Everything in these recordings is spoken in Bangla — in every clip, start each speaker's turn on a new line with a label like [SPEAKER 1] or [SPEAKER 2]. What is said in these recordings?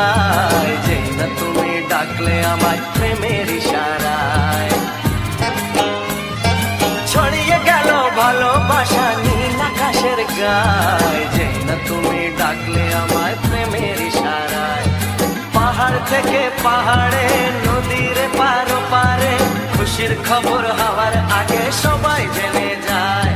[SPEAKER 1] গায়, যেই না তুমি ডাকলে আমায় প্রেমের ইশারায়। ছড়িয়ে গেল ভালোবাসা নীল আকাশের গায়, যেই না তুমি ডাকলে আমায় প্রেমের ইশারায়। পাহাড় থেকে পাহাড়ে, নদীর পার পারে, খুশির খবর হওয়ার আগে সবাই জেনে যায়।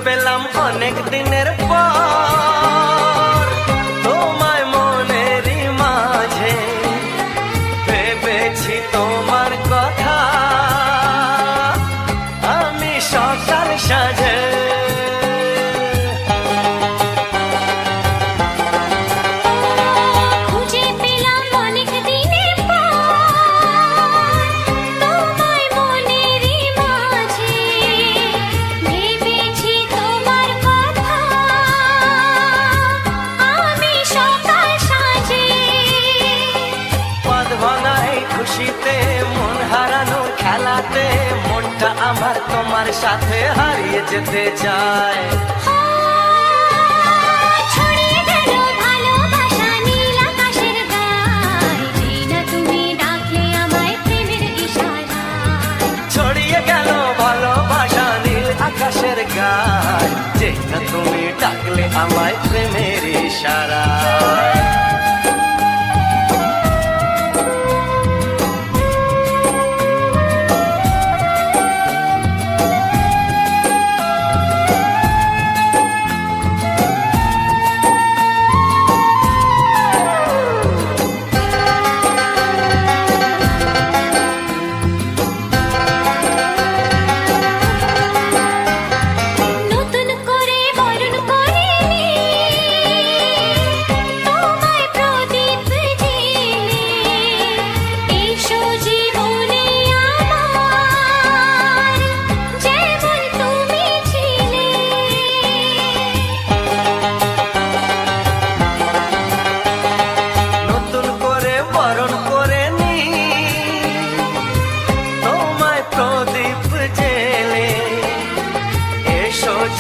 [SPEAKER 1] পেলাম অনেক দিনের পর তোমায় মনেরই মাঝে, ভেবেছি তোমার কথা আমি সকাল সাজে। খুশিতে মন হারানো খেলাতে মনটা আমার তোমার সাথে হারিয়ে যেতে চায়।
[SPEAKER 2] ছড়িয়ে গেল ভালোবাসা নীল আকাশের গায়, যেই না তুমি ডাকলে আমায় প্রেমের ইশারায়।
[SPEAKER 1] ছড়িয়ে গেল ভালোবাসা নীল আকাশের গায়, যেই না তুমি ডাকলে আমায় প্রেমের ইশারায়।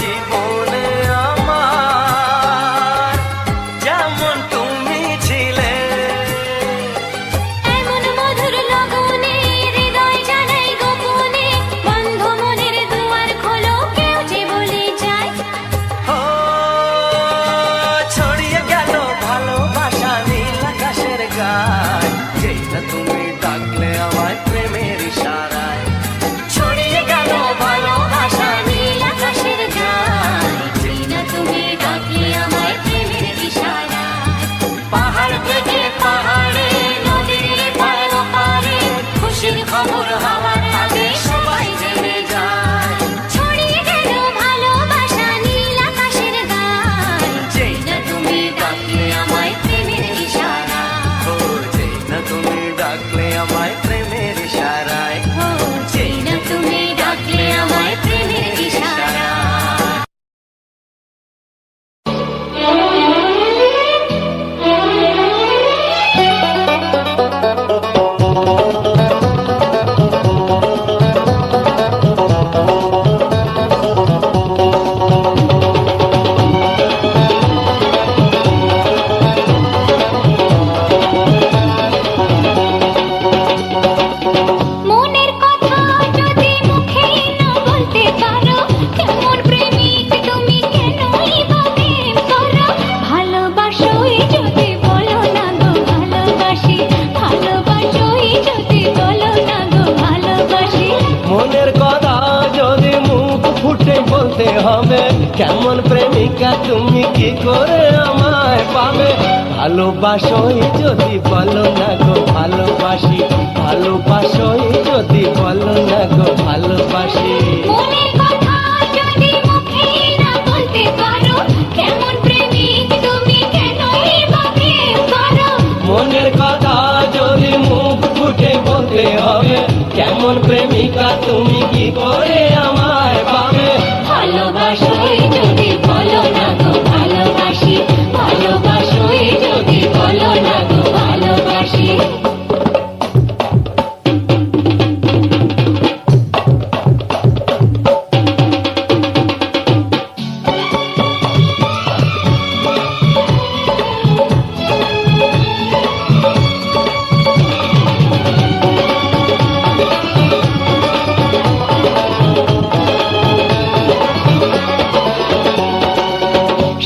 [SPEAKER 1] জীবনে আমার যেমন তুমি ছিলে,
[SPEAKER 2] এমন মধুর লগনে হৃদয় জানাই গোপনে, বন্ধ মনের দুয়ার খোলো কেউ যে বলে যায়।
[SPEAKER 1] ও ছড়িয়ে গেল ভালোবাসা নীল আকাশের গায়, যেই না তুমি ডাকলে আমায় প্রেমের ইশারায়। ছড়িয়ে গেল ভালোবাসা নীল আকাশের গায়,
[SPEAKER 2] যেই না তুমি ডাকলে আমায় প্রেমের ইশারায়।
[SPEAKER 1] পাহাড় থেকে পাহাড়ে, নদীর পার পারে, খুশির খবর হওয়ার আগে সবাই জেনে যায়।
[SPEAKER 2] ছড়িয়ে গেল ভালোবাসা নীল আকাশের গায়,
[SPEAKER 1] যেই না তুমি ডাকলে আমায় প্রেমের ইশারায়। ও যেই না তুমি ডাকলে আমায় প্রেমের ইশারায়।
[SPEAKER 2] ও যেই না তুমি ডাকলে আমায় প্রেমের ইশারায়।
[SPEAKER 1] কেমন প্রেমিকা তুমি কি করে আমায় পাবে ভালোবাসোই যদি বলো না গো ভালোবাসি ভালোবাসোই যদি বলো না গো ভালোবাসি
[SPEAKER 2] মনের কথা যদি মুখে না বলতে পারো কেমন প্রেমিক তুমি কেন এভাবে করো
[SPEAKER 1] মনের কথা যদি মুখ ফুটে বলতে হবে কেমন প্রেমিকা তুমি কি করে আমায় পাবে
[SPEAKER 2] ভালোবাসোই যদি বলো না গো ভালোবাসি ভালোবাসোই যদি বলো না গো ভালোবাসি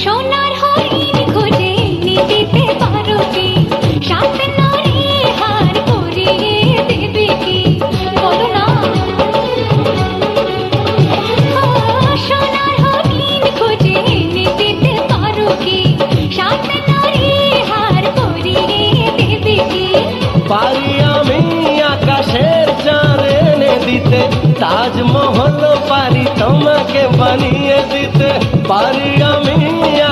[SPEAKER 2] সোনার হরিণ খুঁজে এনে দিতে পারো কি সাত নরে হার পরিয়ে দেবে কি বলো না সোনার হরিণ খুঁজে এনে দিতে পারো কি সাত নরে হার পরিয়ে দেবে কি
[SPEAKER 1] পারি আমি আকাশের চাঁদ এনে দিতে তাজমহল পারি তোমাকে বানিয়ে দিতে পারি আমি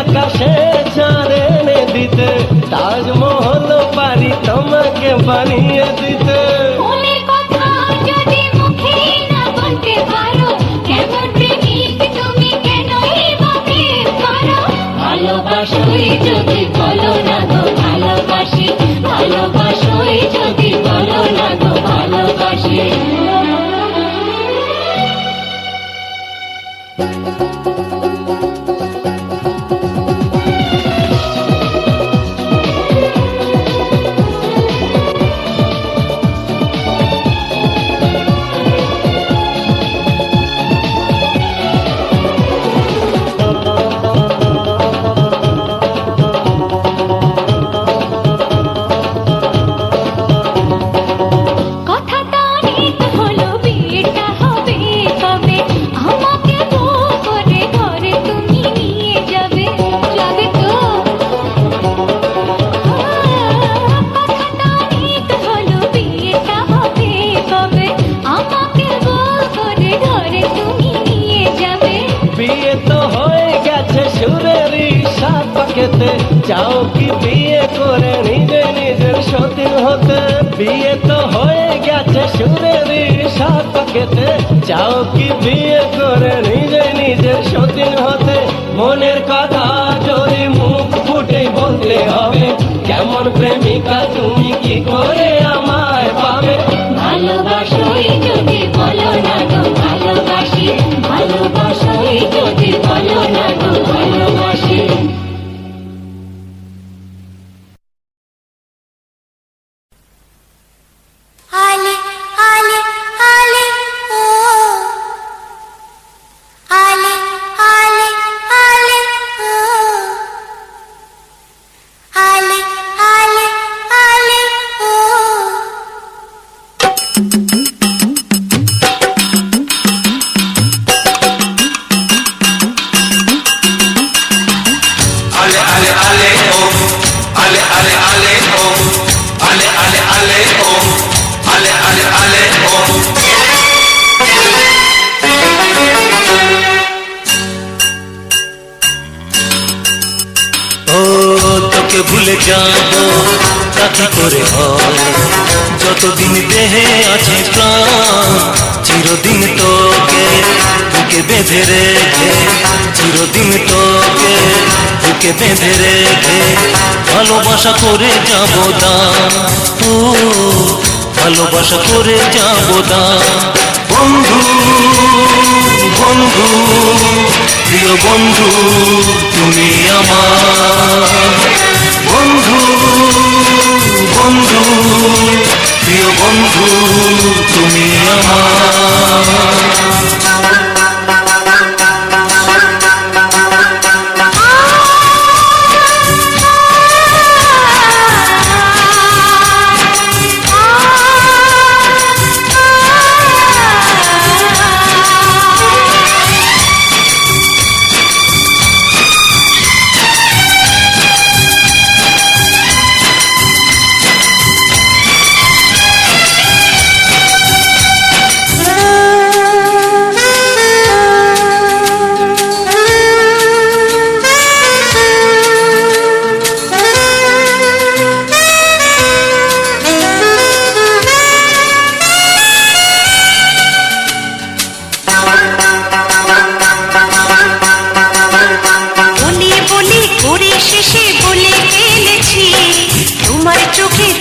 [SPEAKER 1] আকাশের চাঁদ এনে দিতে তাজমহল পারি তোমাকে বানিয়ে দিতে
[SPEAKER 2] মনের কথা যদি মুখে না বলতে পারো কেমন প্রেমিক তুমি কেন এভাবে করো ভালোবাসোই যদি বলো না গো ভালোবাসি ভালোবাসোই যদি বলো না গো ভালোবাসি কথাটা অনেক হলো বিয়েটা হবে কবে আমাকে বউ করে ঘরে তুমি নিয়ে যাবে যাবে তো কথাটা অনেক হলো বিয়েটা হবে কবে আমাকে বউ করে ঘরে তুমি নিয়ে যাবে
[SPEAKER 1] বিয়ে তো হয়ে গেছে সুরেরই সাত পাকেতে চাও কি বিয়ে করে নিজে নিজের সতীন হতে বিয়ে তো হয়ে গেছে সুরেরই সাত পাকেতে চাও কি বিয়ে করে নিজে নিজের সতীন হতে মনের কথা যদি মুখ ফুটে বলতে হবে কেমন প্রেমিকা তুমি কি করে আমায় পাবে
[SPEAKER 2] ভালোবাসোই যদি বলো না গো ভালোবাসি ভালোবাসোই যদি বলো না গো ভালোবাসি
[SPEAKER 3] আলে আলে আলে ও আলে আলে আলে ও আলে আলে আলে ও
[SPEAKER 4] Ale ale ale oh, ale ale ale oh, ale ale ale oh, ale ale ale oh.
[SPEAKER 5] ও তোকে ভুলে যাব তা কি করে হয় যতদিন দেহে আছে প্রাণ চিরদিন তোকে বুকে বেঁধে রেখে চিরদিন তোকে বুকে বেঁধে রেখে ভালোবাসা করে যাব দান ও ভালোবাসা করে যাব দান বন্ধু বন্ধু প্রিয় বন্ধু তুমি আমার বন্ধু বন্ধু প্রিয় বন্ধু তুমি আমার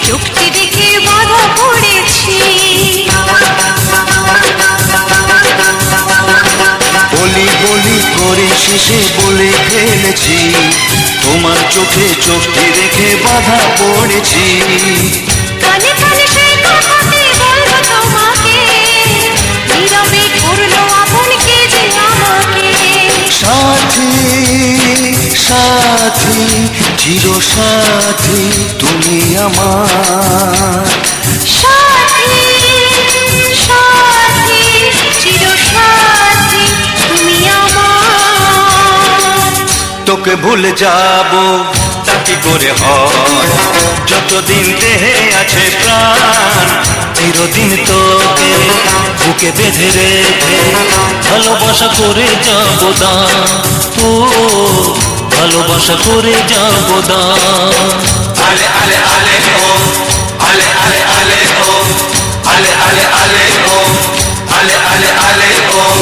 [SPEAKER 2] চোখটি দেখে বাধা পড়েছি।
[SPEAKER 5] বলি বলি করে শেষে বলে ফেলেছি, তোমার চোখে চোখটি রেখে বাধা পড়েছি।
[SPEAKER 2] কানে কানে সেই কথাটি বলবো তোমাকে, নীরবে করলো আপন কে যে আমাকে।
[SPEAKER 5] সাথী সাথী চির সাথী তুমি আমার,
[SPEAKER 2] সাথী সাথী চির সাথী তুমি আমার।
[SPEAKER 5] তোকে ভুলে যাব তা কি করে হয়, যতদিন দেহে আছে প্রাণ চিরদিন তোকে বুকে বেঁধে রেখে ভালোবাসা করে যাব দান। ও ভালোবাসা করে যাব দান।
[SPEAKER 4] Ale ale ale oh, ale ale ale oh, ale ale ale oh, ale ale ale oh.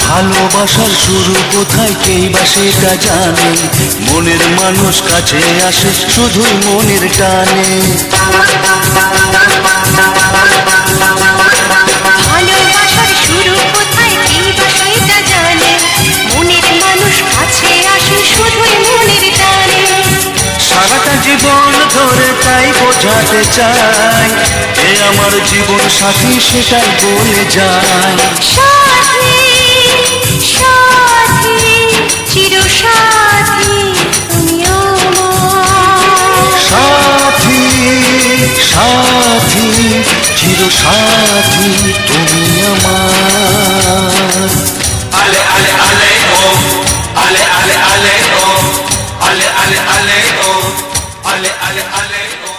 [SPEAKER 5] ভালোবাসার শুরু কোথায় কেই বা সেটা জানে, মনের মানুষ কাছে আসে শুধুই মনের টানে।
[SPEAKER 2] ভালোবাসার শুরু কোথায় কি বা সেটা জানে, মনের মানুষ কাছে আসে শুধুই মনের টানে।
[SPEAKER 5] সারাটা জীবন ধরে তাই বোঝাতে চাই, এ আমার জীবন সাথী সেটাই বলে যায়।
[SPEAKER 2] সাথী সাথী চির সাথী তুমি আমার।
[SPEAKER 5] সাথী সাথী চির সাথী তুমি আমার।
[SPEAKER 4] Ale ale ale oh, ale ale ale oh, ale ale ale oh, ale ale ale oh.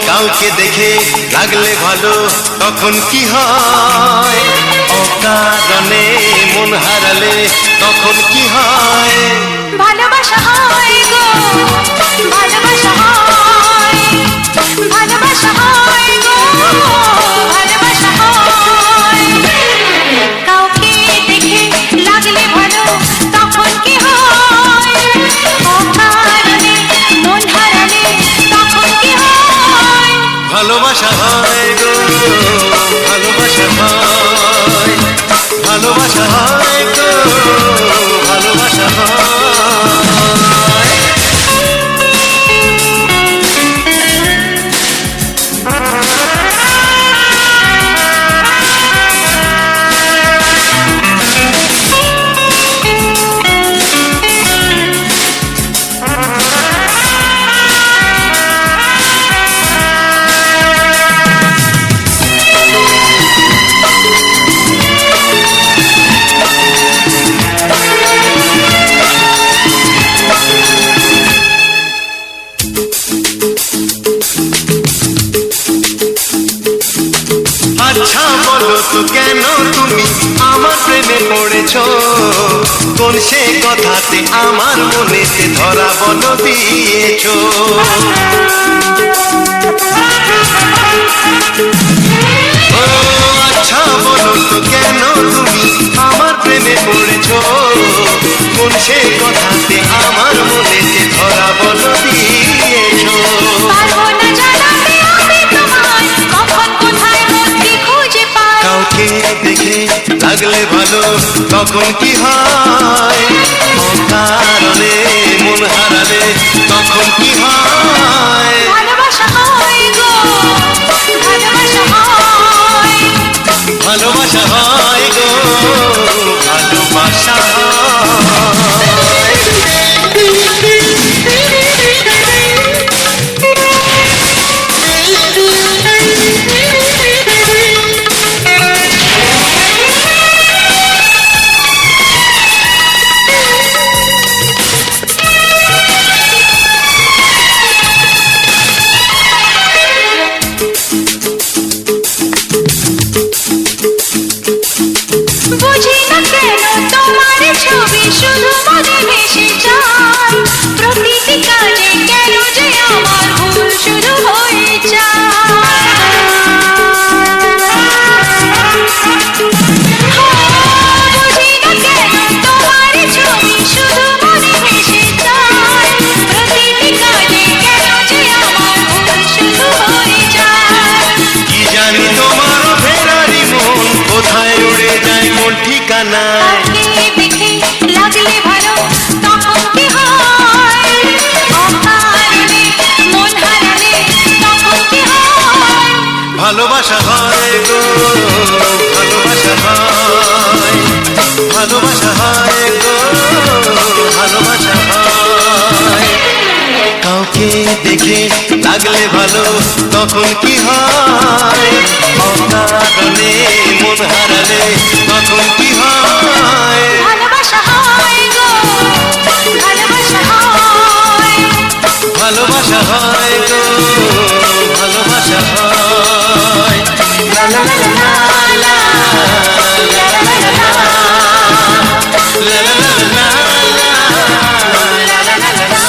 [SPEAKER 5] কাউকে দেখে লাগলে ভালো তখন কি হয়, অকারণে মন হারালে তখন কি হয়।
[SPEAKER 2] ভালোবাসা হয় গো, ভালোবাসা হয়, ভালোবাসা হয় গো, ভালোবাসা হয়। কাউকে দেখে লাগলে ভালো তখন কি হয়, অকারণে মন হারালে তখন কি হয়।
[SPEAKER 5] ভালোবাসা হয় গো, ভালোবাসা হয়, ভালোবাসা হয় গো, ভালোবাসা হয়। আচ্ছা বলো তো কেন তুমি আমার প্রেমে পড়েছো, কোন সে কথাতে আমার মনেতে ধরা বলো দিয়েছো। ও আচ্ছা বলো তো কেন তুমি আমার প্রেমে পড়েছো, কোন সে কথাতে আমার মনেতে ধরা বলো দিয়েছো।
[SPEAKER 2] পারবো না জানাতে আমি তোমায় কখন কোথায় মনটি খুঁজে পাই।
[SPEAKER 5] কাউকে দেখে লাগলে ভালো তখন কি হয়, অকারণে মন হারালে তখন কি হয়।
[SPEAKER 2] ভালোবাসা হয় গো, ভালোবাসা হয়,
[SPEAKER 5] ভালোবাসা হয় গো, ভালোবাসা দেখে দেখে লাগলে ভালো তখন কি হয়, অকারণে মন হারালে তখন কি হয়।
[SPEAKER 3] ভালোবাসা হয় গো, ভালোবাসা হয়,
[SPEAKER 5] ভালোবাসা হয় গো, ভালোবাসা হয়। লা লা লা লা লা, লা লা লা লা, লা লা লা লা, লা লা লা লা।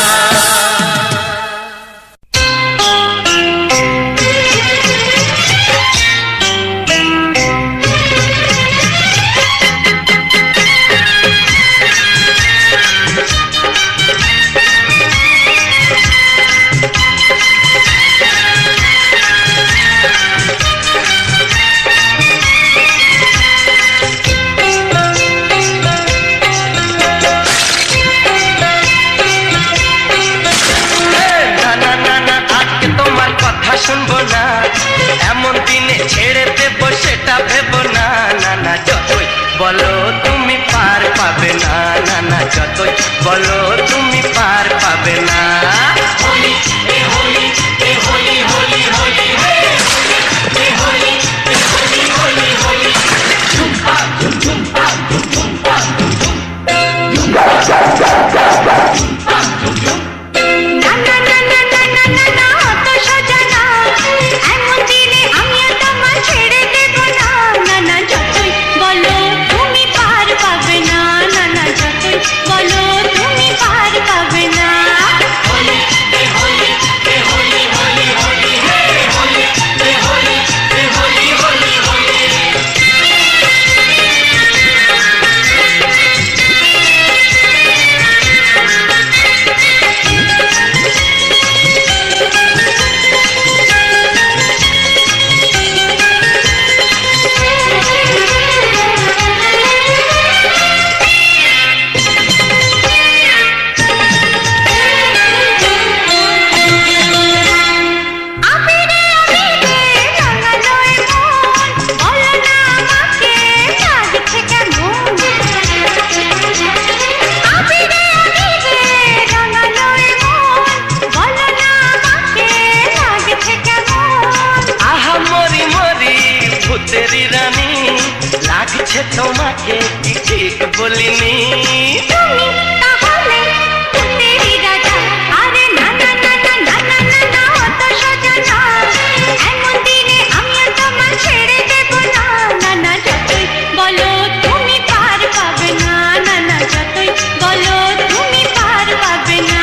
[SPEAKER 1] শুনবো না, এমন দিনে ছেড়ে দেবো সেটা ভেবো না। না না যতই বলো তুমি পার পাবে না, না না যতই বলো তুমি পার পাবে না। তোমাকে কি ঠিক বলিনি?
[SPEAKER 2] তুমি তাহলে তেরি রাজা। আরে না না না না না না না না অত সোজা না, এমন দিনে আমি তোমার ছেড়ে দেব না। না না যতই বলো তুমি পার পাবে না, না না যতই বলো তুমি পার পাবে না।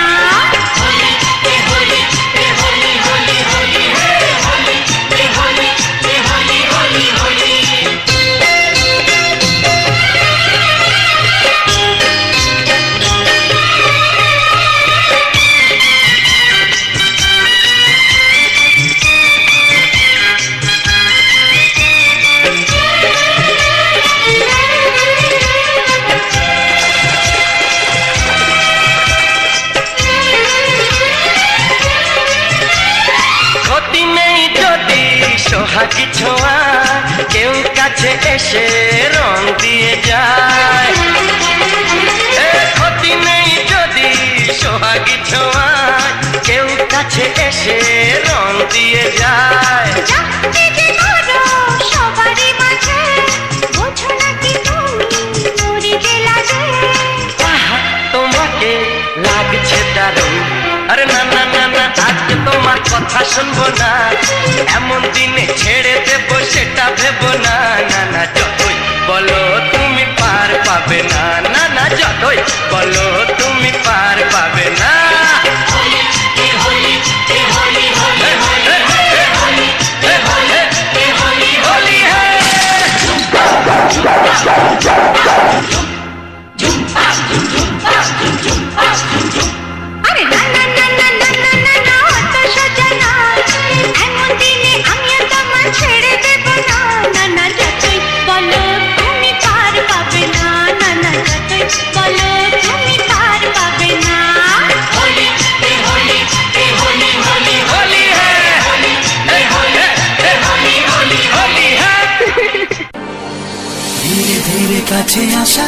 [SPEAKER 1] সোহাগী ছোঁয়া কেউ কাছে এসে রং দিয়ে যায়, ক্ষতি নেই যদি সোহাগী ছোঁয়া কেউ কাছে এসে রং দিয়ে যায়।
[SPEAKER 2] সবারই মাঝে বোঝো নাকি তুমি মরিতে লাগে।
[SPEAKER 1] তোমাকে লাগছে দারুণ, আরে না না না না আজকে তোমার কথা শুনবো না, এমন দিনে ছেড়ে দেবো সেটা ভেবো না। না না যতই বলো তুমি পার পাবে না, না না যতই বলো তুমি পার পাবে না।
[SPEAKER 2] আরে না না না না না না না না অত সোজা না, এমন দিনে আমি তোমার ছেড়ে দেব না। না না যতই বলো তুমি পার পাবে না, না না যতই বলো তুমি পার পাবে না।
[SPEAKER 6] ধীরে ধীরে কাছে আসা,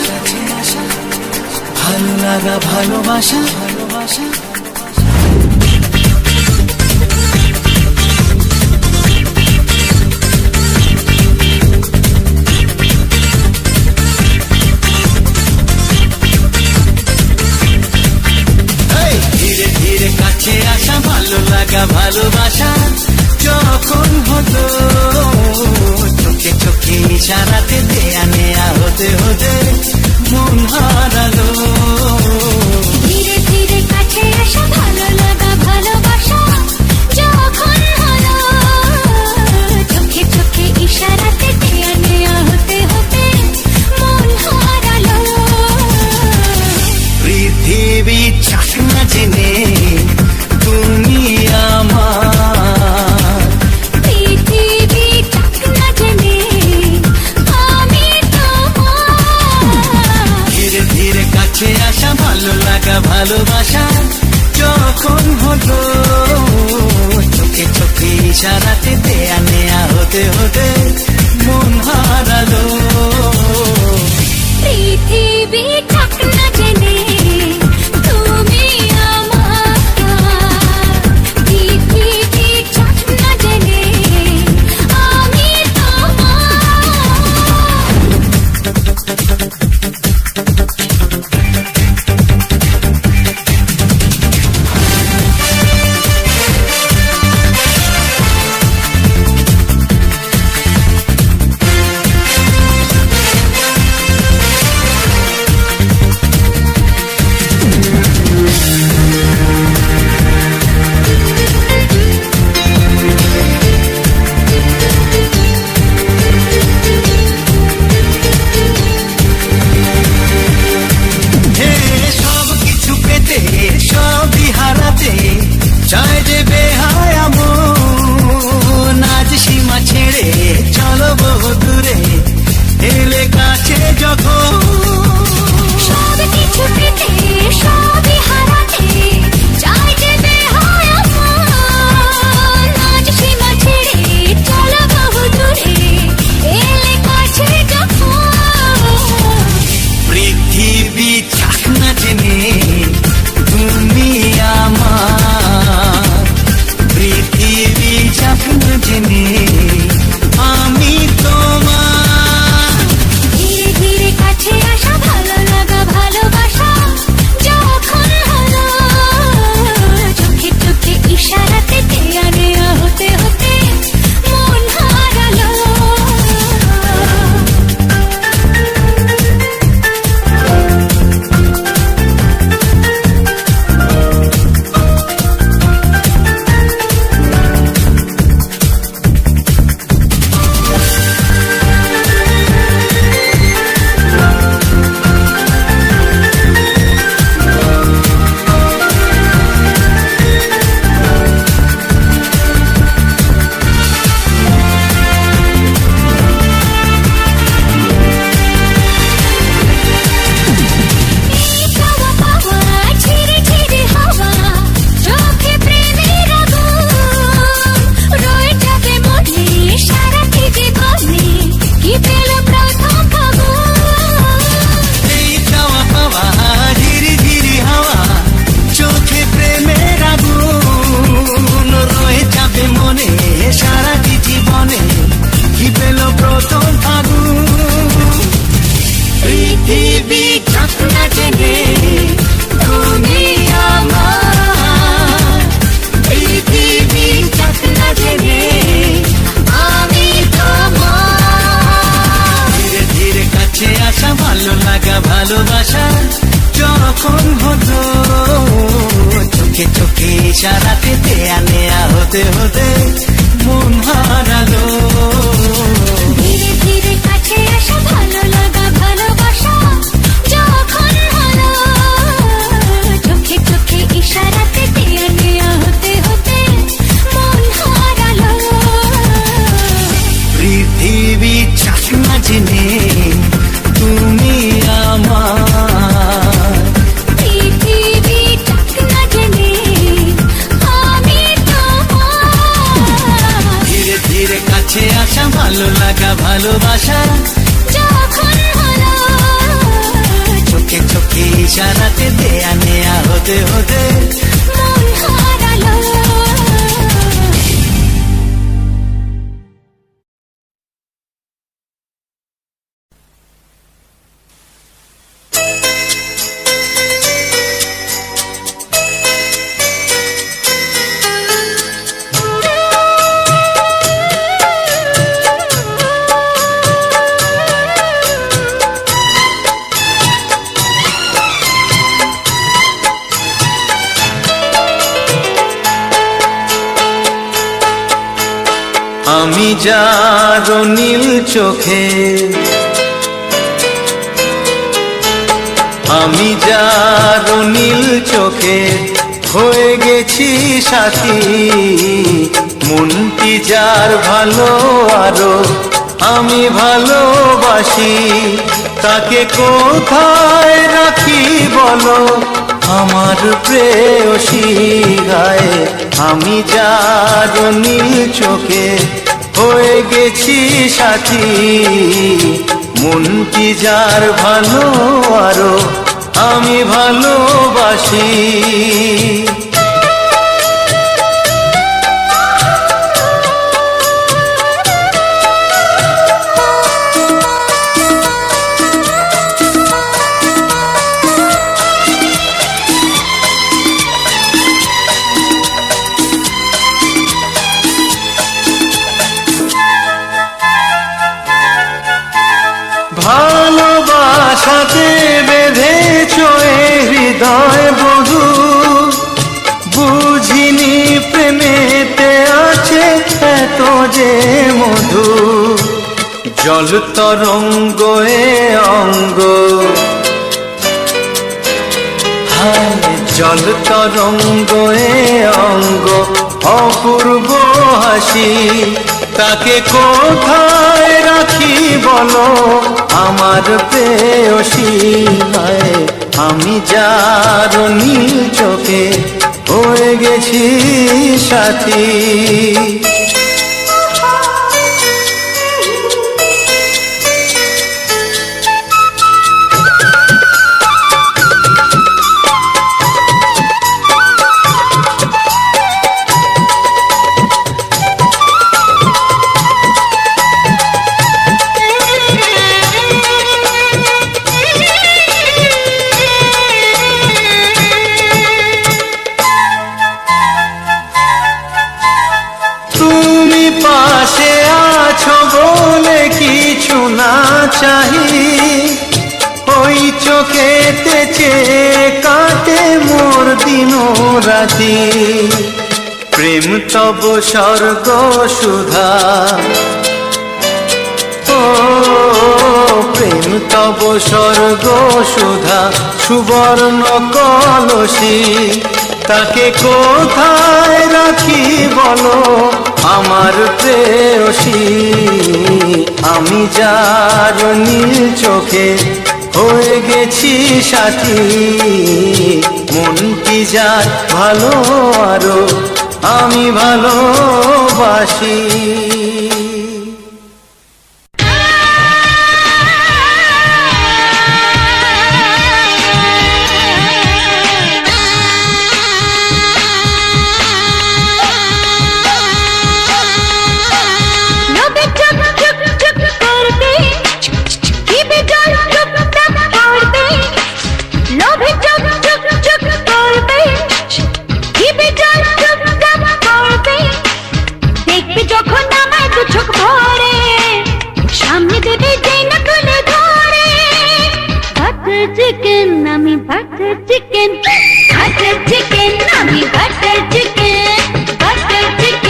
[SPEAKER 6] ভালো লাগা ভালোবাসা, ভালোবাসা
[SPEAKER 5] ভালো লাগা ভালোবাসা যখন হলো চোখে চোখে ইশারাতে দেয়া নেয়া হতে হতে মন হারালো
[SPEAKER 2] ধীরে ধীরে কাছে আসা ভালো লাগা ভালোবাসা যখন হলো চোখে চোখে ইশারাতে দেয়া নেয়া হতে হতে মন হারালো
[SPEAKER 5] পৃথিবী চাক না জেনে তুমি আমার
[SPEAKER 2] পৃথিবী চাক না জেনে আমি তোমার
[SPEAKER 5] ধীরে ধীরে কাছে আসা ভালো লাগা ভালোবাসা যখন হলো চোখে চোখে ইশারাতে দেয়া নেয়া হতে হতে মন হারালো
[SPEAKER 2] পৃথিবী চাক না জেনে তুমি আমার পৃথিবী চাক না জেনে আমি তোমার
[SPEAKER 5] হে সব কিছু পেতে সবই হারাতে চাই যে বেহায়া মন আজ সীমা ছেড়ে চলো বহু দূরে এলে কাছে যখন
[SPEAKER 2] সব কিছু পেতে সবই হারাতে চাই যে বেহায়া মন আজ সীমা ছেড়ে চলো বহু দূরে এলে কাছে যখন
[SPEAKER 5] পৃথিবী চাক না জেনে তুমি আমার পৃথিবী চাক না জেনে আমি তোমার
[SPEAKER 2] ধীরে ধীরে কাছে আসা ভালো লাগা ভালোবাসা যখন হলো চোখে চোখে ইশারাতে দেয়া নেয়া হতে হতে মন হারালো চাওয়া পাওয়া ঝিরে ঝিরে হাওয়া চোখে প্রেমের আগুন রয়ে যাবে মনে সারাটি জীবনে কি পেল প্রথম ফাগুন
[SPEAKER 5] এই চাওয়া পাওয়া ধীরে ধীরে হাওয়া চোখে প্রেমের আগুন রয়ে যাবে মনে সারাটি জীবনে কি পেল প্রথম ফাগুন পৃথিবী চাক না জেনে তুমি আমার পৃথিবী চাক না জেনে আমি তোমার ধীরে ধীরে কাছে আসা ভালো লাগা ভালোবাসা যখন হলো চোখে চোখে ইশারাতে দেয়া নেয়া হতে হতে মন হারালো
[SPEAKER 2] ধীরে ধীরে কাছে আসা ভালো লাগা ভালোবাসা যখন হলো চোখে চোখে ইশারাতে দেয়া নেয়া হতে হতে মন হারালো
[SPEAKER 5] পৃথিবী চাক না জেনে তুমি আমার
[SPEAKER 2] পৃথিবী চাক না জেনে আমি তোমার
[SPEAKER 5] ধীরে ধীরে কাছে আসা ভালো লাগা ভালোবাসা
[SPEAKER 2] যখন হলো
[SPEAKER 5] চোখে চোখে ইশারাতে দেয়া নেয়া হতে হতে
[SPEAKER 2] মন হারালো
[SPEAKER 5] আমি যার নীল চোখে, আমি যার নীল চোখে হয়ে গেছি সাথী। মনটি যার ভালো আরো আমি ভালোবাসি, তাকে কোথায় রাখি বলো আমার প্রেয়সী গায়ে। আমি যার নীল চোখে হয়ে গেছি সাথী, মনটি যার ভালো আরো আমি ভালোবাসি। ভালোবাসাতে বেঁধেছ এ হৃদয় বধূ, বুঝিনি প্রেমেতে আছে এত যে মধু। জল তরঙ্গ এ অঙ্গ, হায় জল তরঙ্গ এ অঙ্গ, অপূর্ব হাসি। তাকে কোথায় রাখি বলো আমার প্রেয়সী গায়ে। আমি যার নীল চোখে হয়ে গেছি সাথী। পাশে আছো বলে কিছু না চাহি, ওই চোখেতে চেয়ে কাটে মোর দিন রাতি। প্রেম তব স্বর্গ সুধা, ও প্রেম তব স্বর্গ সুধা, সুবর্ণ কলসী। তাকে কোথায় রাখি বলো আমার প্রেয়সী। আমি যার নীল চোখে হয়ে গেছি সাথী, মনটি যার ভালো আরো আমি ভালোবাসি।
[SPEAKER 2] butter chicken, chicken, আমি butter chicken,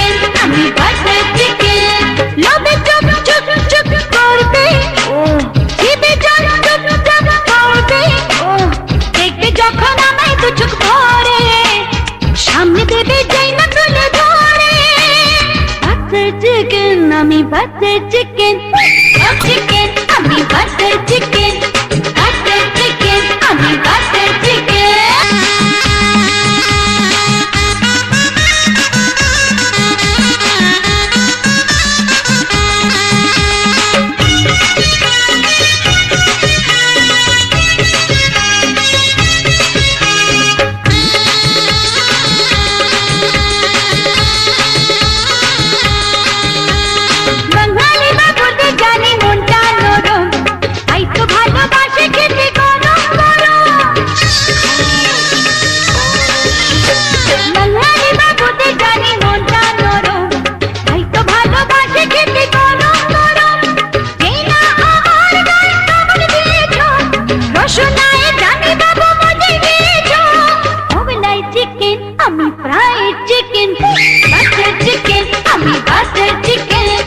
[SPEAKER 2] আমি butter chicken. আমি fried chicken, butter chicken, আমি butter chicken.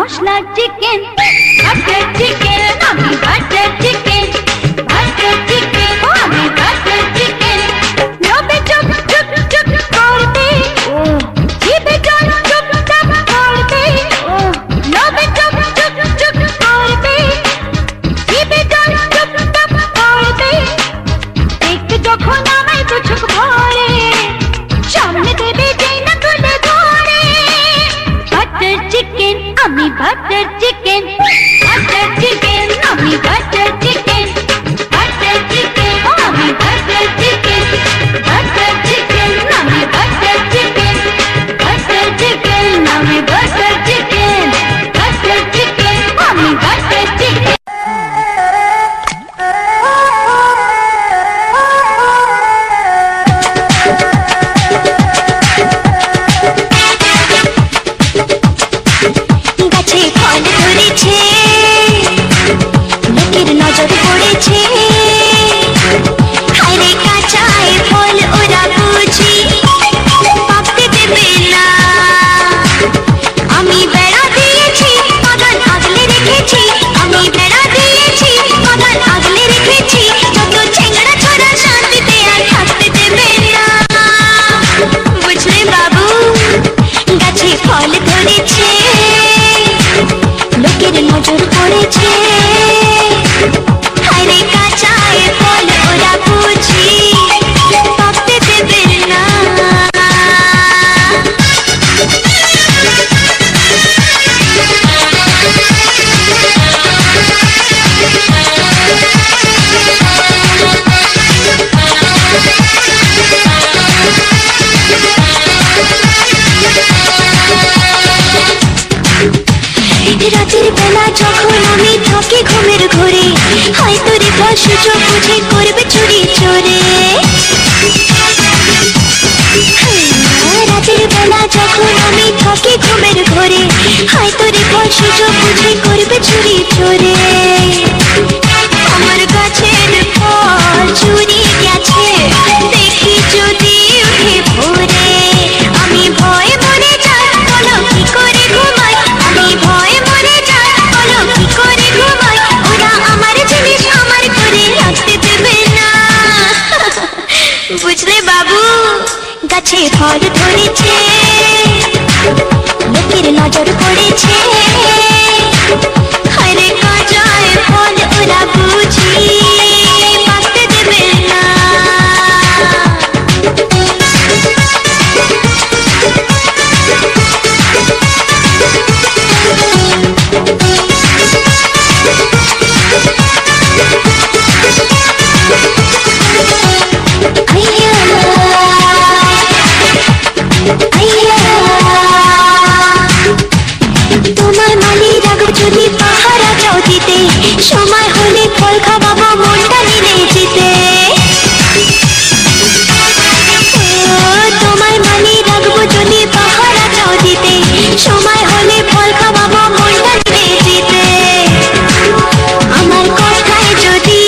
[SPEAKER 2] মশলা চিকেন বাটার চিকেন আমি বাটার চিকেন ও আমি বাটার চিকেন লোভে চুপ চুপ চুপ করবে জিভে জল চুপ চাপ করবে লোভে চুপ চুপ চুপ করবে জিভে জল চুপ চাপ করবে দেখতে যখন আমায় তো চোখ ভরে সামনে দেবে যেই না তুলে ধরে বাটার চিকেন আমি বাটার চিকেন আমি বাটার চিকেন ও আমি বাটার চিকেন আমি বাটার চিকেন আমি বাটার চিকেন আমি বাটার চিকেন
[SPEAKER 3] গাছে ফল ধরেছে লোকের নজর পড়েছে হায়রে কাঁচায় ফল ওরা বুঝি পাকতে দেবে না আমি বেড়া দিয়েছি বাগান আগলে রেখেছি আমি বেড়া দিয়েছি বাগান আগলে রেখেছি যত ছেংড়া ছড়া শান্তিতে আর থাকতে দেবে না বুঝলে বাবু গাছে ফল ধরেছে লোকের নজর পড়েছে হায়রে কাঁচায় ফল ওরা বুঝি পাকতে দেবে না রাতের বেলা যখন আমি থাকি ঘুমের ঘরে হয়তো রে ফল সুযোগ বুঝে করবে চুরি চোরে রাতের বেলা যখন আমি থাকি ঘুমের ঘরে হয়তো রে ফল সুযোগ বুঝে করবে চুরি চোরে আমার গাছের ফল চুরি গেছে দেখি যদি উঠে ভরে আমি ভয়ে মরে যাই বলো কি করে ঘুমাই আমি ভয়ে মরে যাই বলো কি করে ঘুমাই ওরা আমার জিনিস আমার করে রাখতে দেবে না বুঝলে বাবু গাছে ফল ধরেছে লোকের নজর পড়েছে হায়রে কাঁচায় ফল ওরা বুঝি পাকতে দেবে না তোমার মালি রাগ যদি পাহারা চাও দিতে সময় হলে ফল খাওয়াবো মনটা নিলে জিতে তোমার মালি রাখবো যদি পাহারা চাও দিতে সময় হলে ফল খাওয়াবো মনটা নিলে জিতে আমার কথায় যদি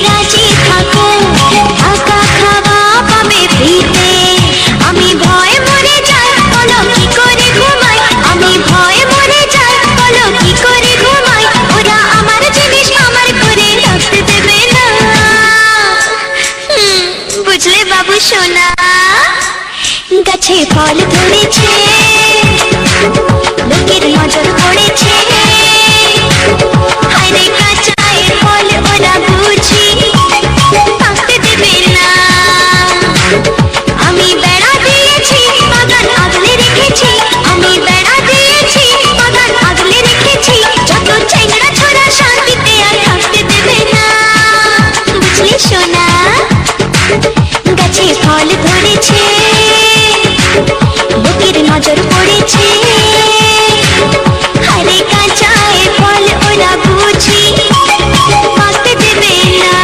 [SPEAKER 3] রাজি থাকো টাকা খাওয়া পাবে ফ্রিতে আমি ভয়ে মরে যাই বলো কি করে ঘুমাই আমি ভয়ে মরে যাই বলো কি করে ঘুমাই ওরা আমার জিনিস আমার করে রাখতে দেবে না বুঝলে বাবু সোনা গাছে ফল ধরেছে লোকের নজর পড়েছে হায়রে কাঁচায় ফল ওরা বুঝি পাকতে দেবে না আমি বেড়া দিয়েছি বাগান আগলে রেখেছি আমি বেড়া দিয়েছি বাগান আগলে রেখেছি যত ছেংড়া ছড়া শান্তিতে আর থাকতে দেবে না বুঝলি সোনা গাছে ফল ধরেছে লোকের নজর পড়েছে হায়রে কাঁচায় ফল ওরা বুঝি পাকতে দেবে না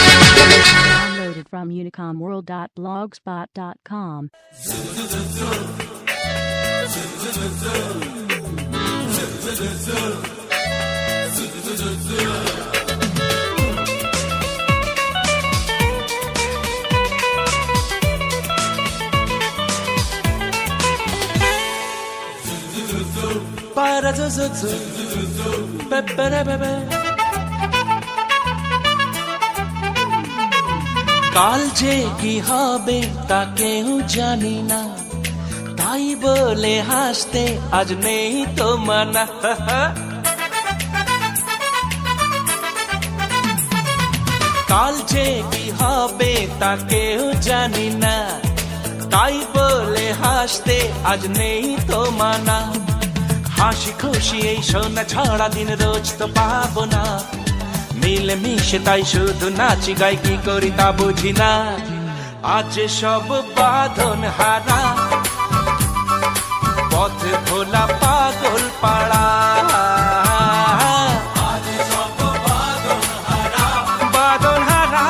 [SPEAKER 7] Downloaded from unicomworld.blogspot.com.
[SPEAKER 5] Para zo zo zo, be be be be be. কাল যে কি হবে তা কেউ জানি না, তাই বলে হাসতে আজ নেই তো মানা। কাল যে কি হবে তা কেউ জানি না, তাই বলে হাসতে আজ নেই তো মানা। হাসি খুশি এই সোনা ছড়া দিন রোজ তো পাবো না, মিলে মিশে তাই শুধু নাচি গাই কি করি তা বুঝি না। আজ সব বাঁধন হারা, পথ ভোলা পাগল পাড়া। বাঁধন হারা,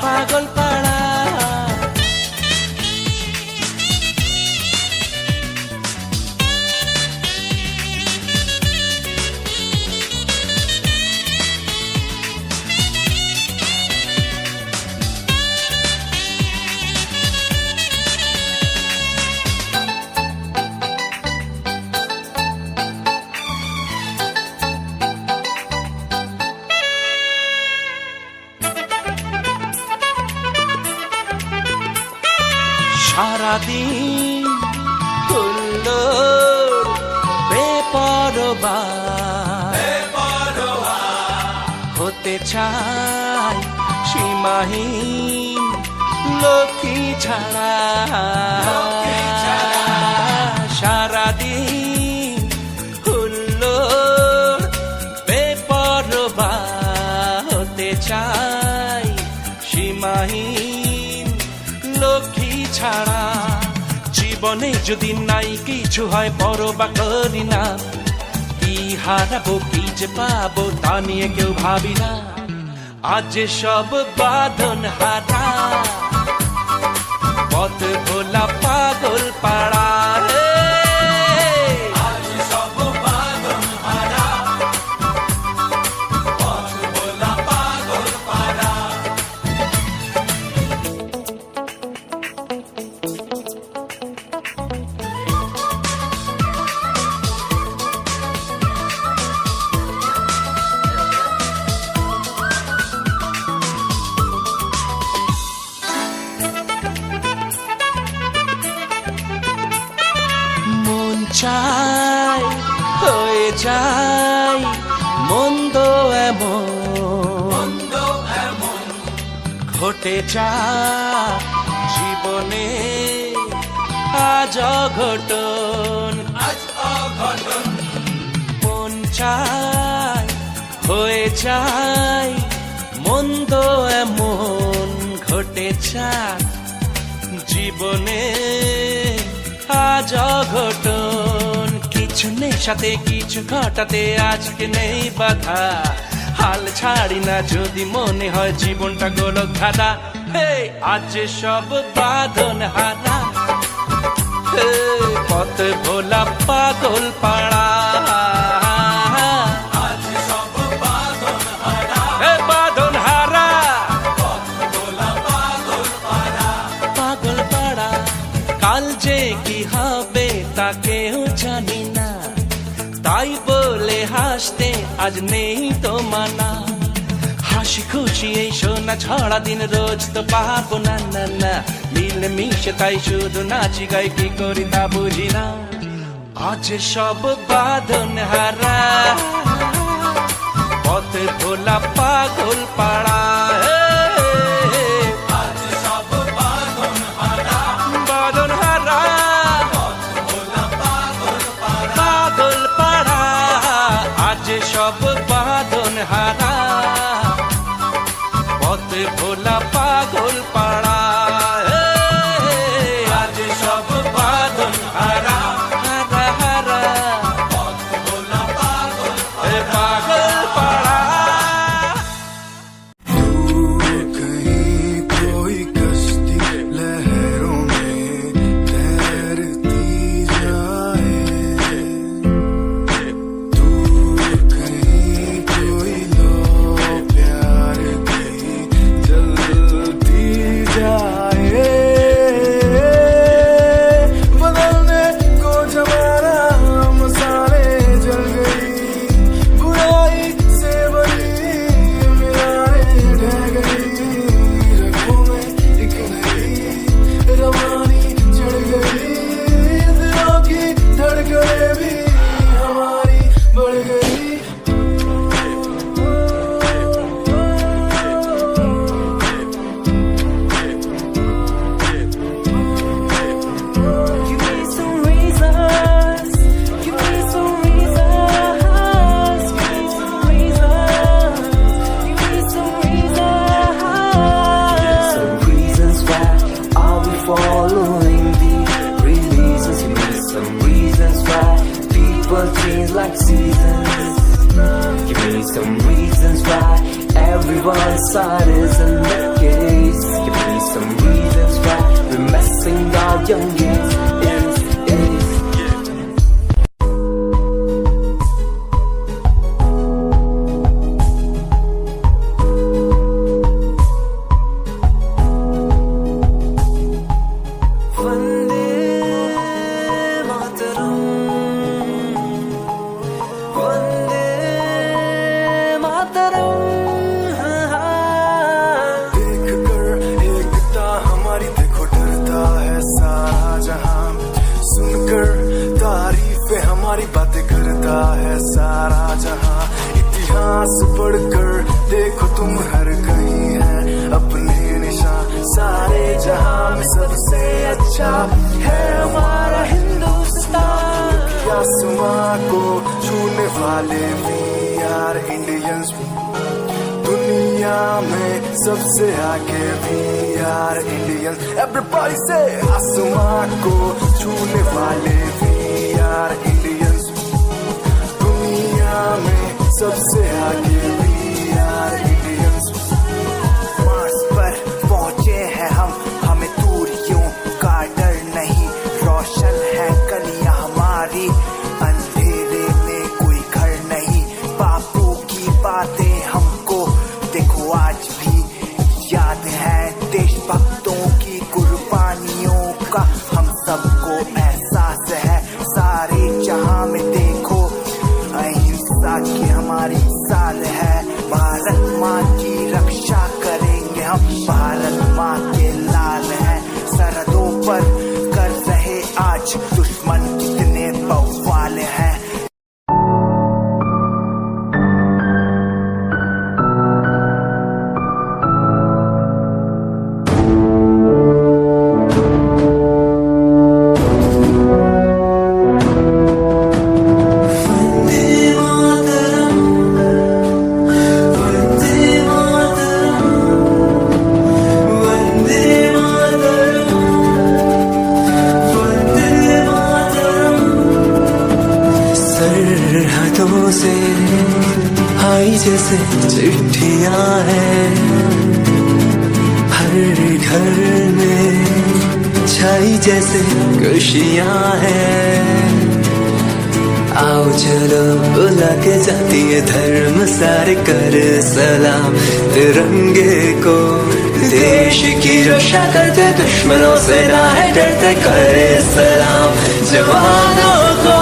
[SPEAKER 5] পাগল পাড়া। সারাদিন হুল্লোড় বেপরোয়া হতে চাই সীমাহীন লক্ষ্মী ছাড়া। সারাদিন হুল্লোড় বেপরোয়া হতে চাই সীমাহীন লক্ষ্মী ছাড়া। জীবনে যদি নাই কিছু হয় পরোয়া করি না, কি হারাবো কি যে পাবো তা নিয়ে কেউ ভাবি না। আজ সব বাঁধন হারা, পথ ভোলা পাগল পাড়া। চাই হয়ে যাই মন্দ এমন ঘটে যা জীবনে আজ অঘটন। মন চাই হয়ে যাই মন্দ এমন ঘটে যা জীবনে আজ অঘটন। কিছু নেশাতে কিছু ঘটাতে আজকে নেই বাধা, হাল ছাড়ি না যদি মনে হয় জীবনটা গোলক ধাঁধা। আজ সব বাঁধন হারা, পথ ভোলা পাগল পাড়া। বাঁধন হারা, পাগল পাড়া। কাল যে কি হবে তা কেউ জানি না, তাই বলে হাসতে আজ নেই তো মানা। হাসি খুশি এই সোনা ছড়া দিন রোজ তো পাবো না না না, মিলে মিশে তাই শুধু নাচি গাই কি করি তা বুঝি না। আজ সব বাঁধন হারা, পথে ভোলা পাগল পাড়া। বাঁধন হারা, পাগল পাড়া। আজ সব বাঁধন হারা, পথে ভোলা পাগল পাড়া। আজ সব বাঁধন হারা, হারা হারা, পাগল পাড়া।
[SPEAKER 6] कहीं कोई कश्ती लहरों में तैरती जाए,
[SPEAKER 1] everyone started in their case. Give me some reasons why we're messing our young days.
[SPEAKER 6] हमारी बातें करता है सारा जहां, इतिहास पढ़कर देखो तुम हर कहीं है अपने निशान। सारे जहां में सबसे अच्छा है हमारा हिंदुस्तान। आसमां को छूने वाले भी यार इंडियंस, दुनिया में सबसे आगे भी यार इंडियंस। एवरीबॉडी से आसमां को छूने वाले भी यार इंडियंस, दुनिया में सबसे आगे भी यार इंडियंस। मार्स पर पहुंचे हैं हम, हमें दूरियों का डर नहीं। रोशन है गलियां हमारी, अंधेरे में कोई घर नहीं। बापू की बातें हमको देखो आज भी याद है, देशभक्तों की कुर्बानियों का हम सबको एहसास है। सारे जहां में देखो अहिंसा की हमारी साल है। भारत माँ की रक्षा करेंगे हम, भारत माँ के लाल हैं। सरहदों पर कर रहे आज दुश्मन कितने बवाल हैं।
[SPEAKER 5] सरहदों से आई जैसे चिट्ठियां हैं, हर घर में छाई जैसे खुशियां हैं। आओ चलो बुला के जाती है धर्म सारे कर सलाम तिरंगे को। देश की रक्षा करते दुश्मनों से ना है डरते, करे सलाम जवानों को।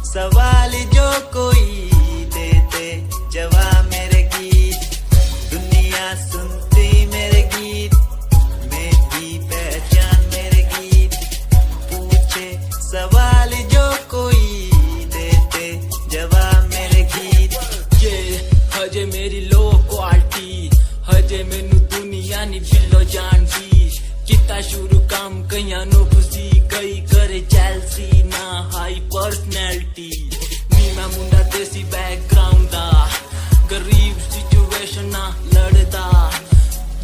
[SPEAKER 1] सवाल जो कोई देते जवाब मेरे गीत, दुनिया सुनती मेरे गीत, मेरी पहचान मेरे गीत। पूछे सवाल जो कोई देते जवाब मेरे गीत।
[SPEAKER 7] ये हजे मेरी लो क्वालिटी, हजे मैनू दुनिया नी बिलो जान दी। किता शुरू काम कईयां नु खुशी, कई करे जैलसी ना हाई पर्सनैलिटी। नी मैं मुंडा देसी बैकग्राउंड दा, गरीब सिचुएशन ना लड़दा।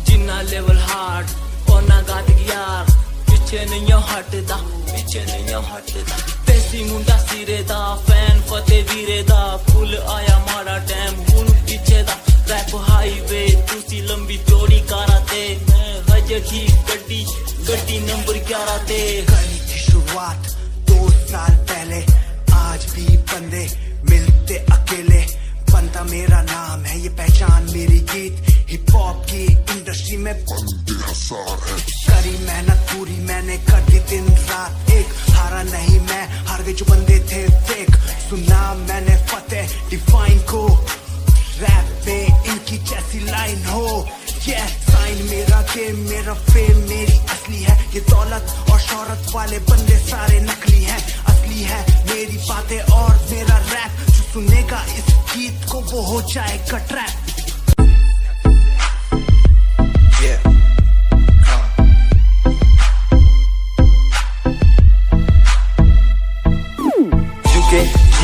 [SPEAKER 7] जिन्ना लेवल हार्ड ओना गाद यार, पीछे नहीं हटदा, पीछे नहीं हटदा। देसी मुंडा सिरे दा, फैन फतेह वीरे दा। फुल आया माड़ा टाइम हुन पीछे दा। रैप हाईवे तुसी लंबी चौड़ी कारा ते, मैं हजे ठीक गड्डी गड्डी नंबर 11 ते।
[SPEAKER 6] करनी थी शुरुआत 2 साल पहले, आज भी बंदे मिलते अकेले। बनता मेरा नाम है, ये पहचान मेरी गीत। हिप हॉप की इंडस्ट्री में करी मेहनत पूरी मैंने, कर दी दिन रात एक। हारा नहीं मैं, हार गए जो बंदे थे फेक। सुना मैंने फतेह डिफाइन को, रैप पे लाइन हो। ये साइन मेरा गेम, मेरा फेम मेरी असली है। ये दौलत और शोहरत वाले बंदे सारे नकली हैं, असली है मेरी बातें और मेरा रैप। जो सुनेगा इस गीत को वो हो जाएगा ट्रैप।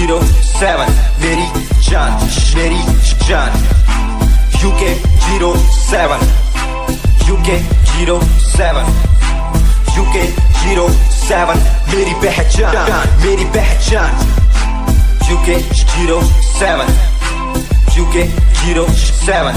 [SPEAKER 5] UK07 मेरी जान, मेरी जान। UK07 UK07 UK07 मेरी पहचान, मेरी पहचान। UK07 UK07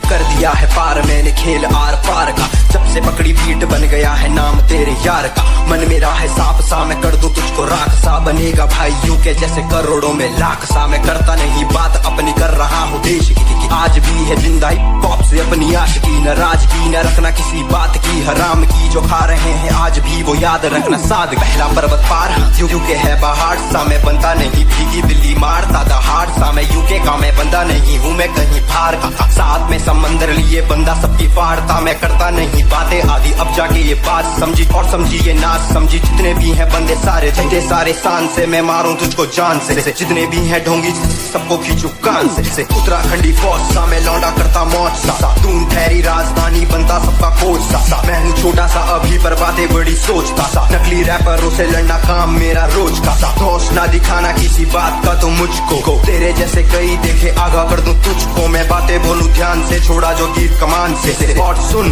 [SPEAKER 5] कर दिया है पार मैंने खेल आर पार का। जब से पकड़ी बीट बन गया है नाम तेरे यार का। मन मेरा है साफ सा, मैं कर दूं तुझको राख सा। बनेगा भाई यूके जैसे करोड़ों में लाख सा। मैं करता नहीं बात अपनी, कर रहा हूँ देश की। आज भी है जिंदा पॉप से अपनी आशिकी। नाराजगी न रखना किसी बात की, हराम की जो खा रहे हैं आज भी वो याद रखना। साद पहला पर्वत पार यूके है पहाड़ सा। मैं बनता नहीं भीगी बिल्ली मारता दहाड़ सा। मैं यूके का मैं बंदा नहीं हूँ, मैं कहीं बाहर का। साथ में समंदर लिए बंदा सबकी फाड़ता। मैं करता नहीं बातें आदि, अब जाके ये बात समझी और समझी ये नाच समझी। जितने भी हैं बंदे सारे जितने सारे शान से मैं मारूं तुझको जान से। जितने भी हैं ढोंगी सबको खींचू कान से। उत्तराखंडी फौज सा मैं लौंडा करता मौज सा। दून ठहरी राजधानी बनता सबका कोच सा। मैं हूँ छोटा सा अभी पर बातें बड़ी सोचता सा। नकली रैपरों से लड़ना काम मेरा रोज का सा। दोष ना दिखाना किसी बात का तो मुझको, तेरे जैसे कई देखे आगा कर दूं तुझको। मैं बातें बोलूं ध्यान से, छोड़ा जो तीर कमान से। और सुन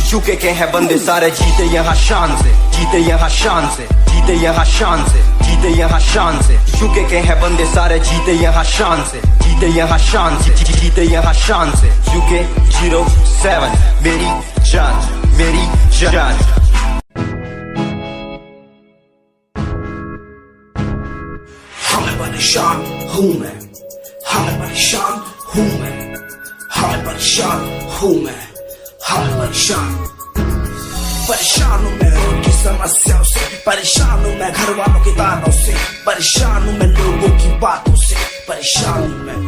[SPEAKER 5] यूके के हैं बंदे सारे जीते यहाँ शान से, जीते यहाँ शान से, जीते यहाँ शान से, जीते यहाँ शान से। यूके के हैं बंदे सारे जीते यहाँ शान से, जीते यहाँ शान से, जीते यहाँ शान से। UK07 मेरी जान, मेरी जान।
[SPEAKER 6] हमें परेशान हूँ मैं, हमें परेशान हूँ मैं, हमें परेशान हूँ मैं, हमें परेशान। परेशान हूँ मैं रोड की समस्याओं से, परेशान हूँ मैं घर वालों के तानों से, परेशान हूँ मैं लोगों की बातों से, परेशान हूँ मैं।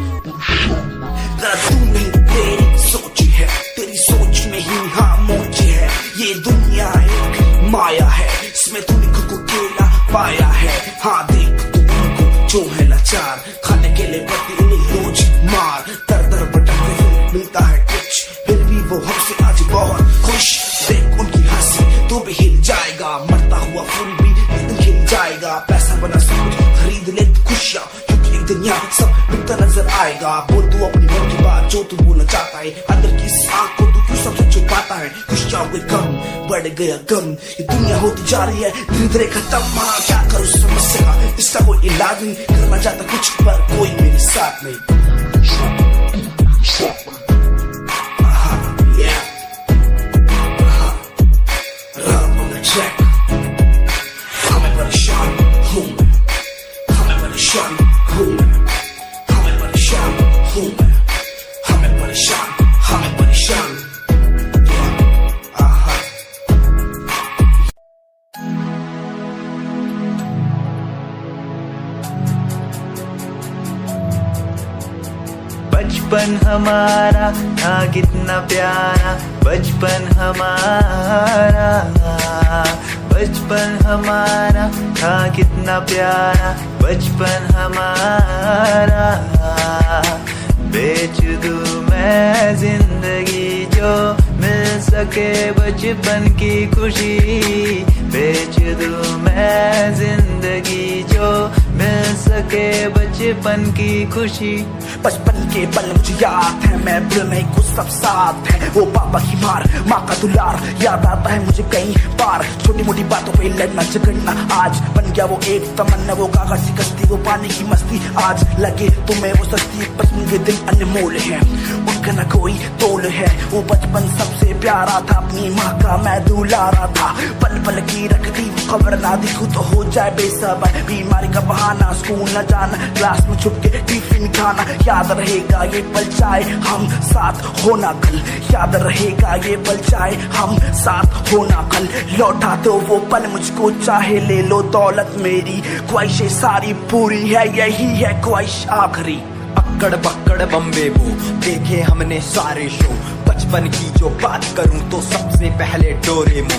[SPEAKER 6] जरा तू नहीं तेरी सोच है, तेरी सोच में ही हाँ मोची है। ये दुनिया एक माया है, इसमें तूने खुद को अकेला पाया है। हाँ देख तू उनको जो है लाचार, खाने के लिए पड़ती उन्हें रोज मार। दर दर भटकते फिर मिलता है कुछ, फिर भी वो हमसे आज बहुत खुश। देख उनकी हंसी तो भी हिल जाएगा, मरता हुआ फूल भी एक दिन खिल जाएगा। पैसा बना सब कुछ खरीद ले खुशियाँ, क्योंकि एक दिन यहाँ सब बिकता नजर आएगा। बोल तू अपनी मन की बात जो तू बोलना चाहता है, अंदर की इस आँख को तू क्यों सबसे छुपाता है। खुशियाँ हुए कम, बढ़ गया गम, ये दुनिया होती जा रही है धीरे धीरे खत्म। हाँ क्या करूँ समस्या का, इसका कोई इलाज नहीं। करना चाहता कुछ पर कोई मेरे साथ नहीं। हमें परेशान हूँ मैं, हमें परेशान हूँ मैं, हमें परेशान हूँ मैं, हमें परेशान, हमें परेशान।
[SPEAKER 1] बचपन हमारा था कितना प्यारा, बचपन हमारा, बचपन हमारा था कितना प्यारा, बचपन हमारा। बेच दूं मैं जिंदगी जो मिल सके बचपन की खुशी, बेच दूं मैं जिंदगी जो मिल सके बचपन की खुशी।
[SPEAKER 6] बचपन के पल मुझे याद है, मैं भूल नहीं कुछ सब साथ है। वो पापा की मार, माँ का दुलार याद आता है मुझे कई बार। छोटी मोटी बातों पे लड़ना झगड़ना आज बन गया वो एक तमन्ना। वो कागज की कश्ती, वो पानी की मस्ती, आज लगे तुम्हें वो सस्ती। बचपन के दिन अनमोल है, उनका न कोई तोल है। वो बचपन सबसे प्यारा था, अपनी माँ का मैं दुलारा था। पल पल की रखती खबर ना दिखूं तो हो जाए बेसबर। बीमारी का बहाना, स्कूल न जाना, क्लास में छुप के टिफिन खाना। याद रहेगा ये पल चाहे हम साथ होना कल, याद रहेगा ये पल चाहे हम साथ होना कल। लौटा दो वो पल मुझको, चाहे ले लो दौलत मेरी। ख्वाहिशें सारी पूरी है, यही है ख्वाहिश आखिरी। अब
[SPEAKER 8] अक्कड़ बक्कड़ बम्बे बो देखे हमने सारे शो, बचपन की जो बात करूं तो सबसे पहले डोरेमो।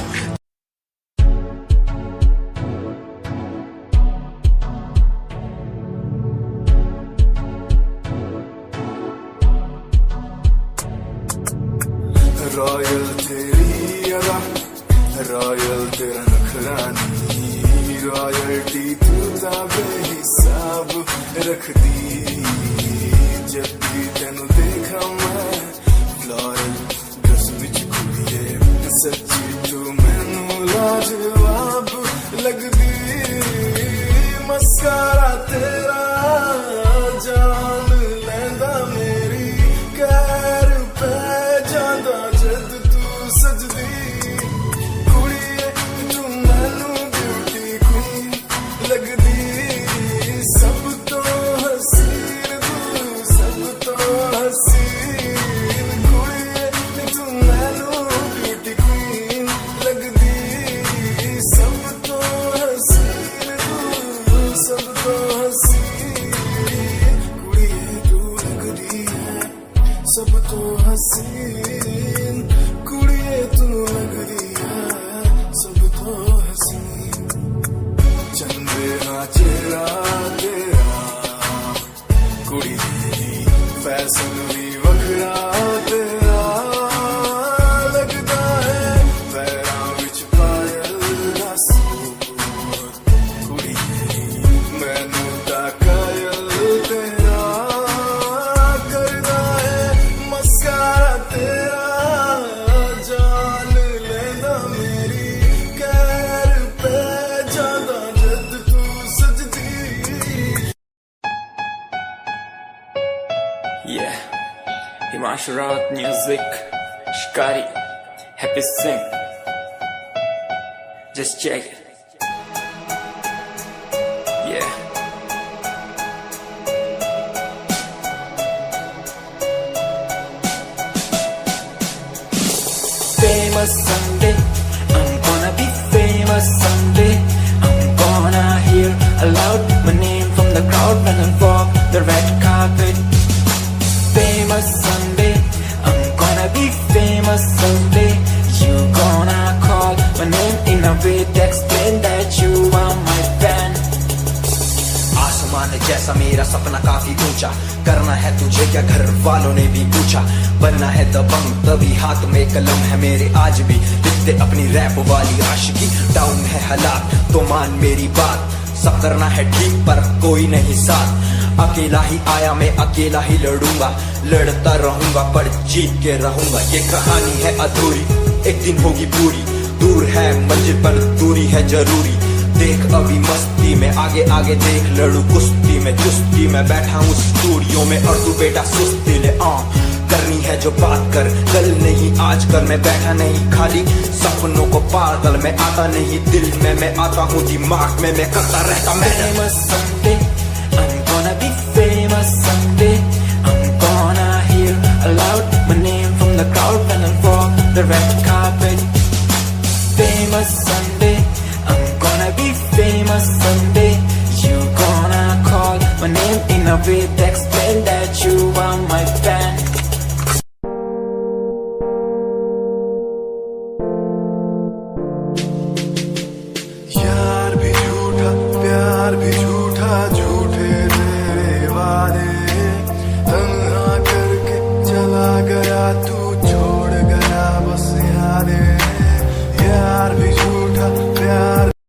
[SPEAKER 6] रॉयल तेरी अदा, रॉयल तेरा नखरानी, रॉयल्टी तू बेहिसाब रख दी। जब भी तेनू देखा मैं फ्लोरल ड्रेस विच कुड़िए, सच्ची तू मैनू लाजवाब लगदी। मस्कारा तेरा जान लैंदा मेरी, कैर पे जांदा जद तू सजदी। कुड़िए तू मैनू ब्यूटी क्वीन लगदी, सब तो हसीन तू, सब तो हसीन। कुड़िए तू मैनू ब्यूटी क्वीन लगदी, सब तो हसीन तू, सब तो हसीन। कुड़िए तू लगदी है सब तो हसीन, कुड़िए तू लगदी है सब तो हसीन। चंदे हाँ चेहरा तेरा, कुड़ी फैशन भी वखरा तेरा लगदा है। पैरां विच पायल दा सूट, कुड़ी मैनू ता कायल तेरा करदा है। मस्कारा तेरा जान लेंदा मेरी, कैर पे जांदा जद तू सजदी।
[SPEAKER 7] Yeah, Himanshu Rawat music, Shikari, Happy Singh. Just check it. Yeah. Famous someday, I'm gonna be famous someday. I'm gonna hear aloud my name from the crowd when I walk the red carpet. Famous someday, I'm gonna be famous someday. You gonna call my name in a way to explain that you are my fan.
[SPEAKER 8] आसमान जैसा मेरा सपना काफी ऊंचा, करना है तुझे क्या घर वालों ने भी पूछा। बनना है दबंग तभी हाथ में कलम है मेरे आज भी, लिखते अपनी रैप वाली आशिकी। डाउन है हालात तो मान मेरी बात, सब करना है ठीक पर कोई नहीं साथ। अकेला ही आया मैं अकेला ही लड़ूंगा, लड़ता रहूंगा पर जीत के रहूंगा। ये कहानी है अधूरी, एक दिन होगी पूरी। दूर है मंजिल पर दूरी है जरूरी। देख अभी मस्ती में आगे आगे देख, लड़ू कुश्ती में चुस्ती में बैठा हूँ स्टूडियो में और तू बेटा सुस्ती ले। करनी है जो बात कर, कल नहीं आज कर। मैं बैठा नहीं खाली सपनों को पागल, मैं आता नहीं दिल में, मैं आता हूँ दिमाग में, मैं करता रहता मैं।
[SPEAKER 7] Famous someday, I'm gonna be famous someday. I'm gonna hear aloud my name from the crowd when I walk the red carpet. Famous someday, I'm gonna be famous someday. You gonna call my name in a way to explain that you are my fan.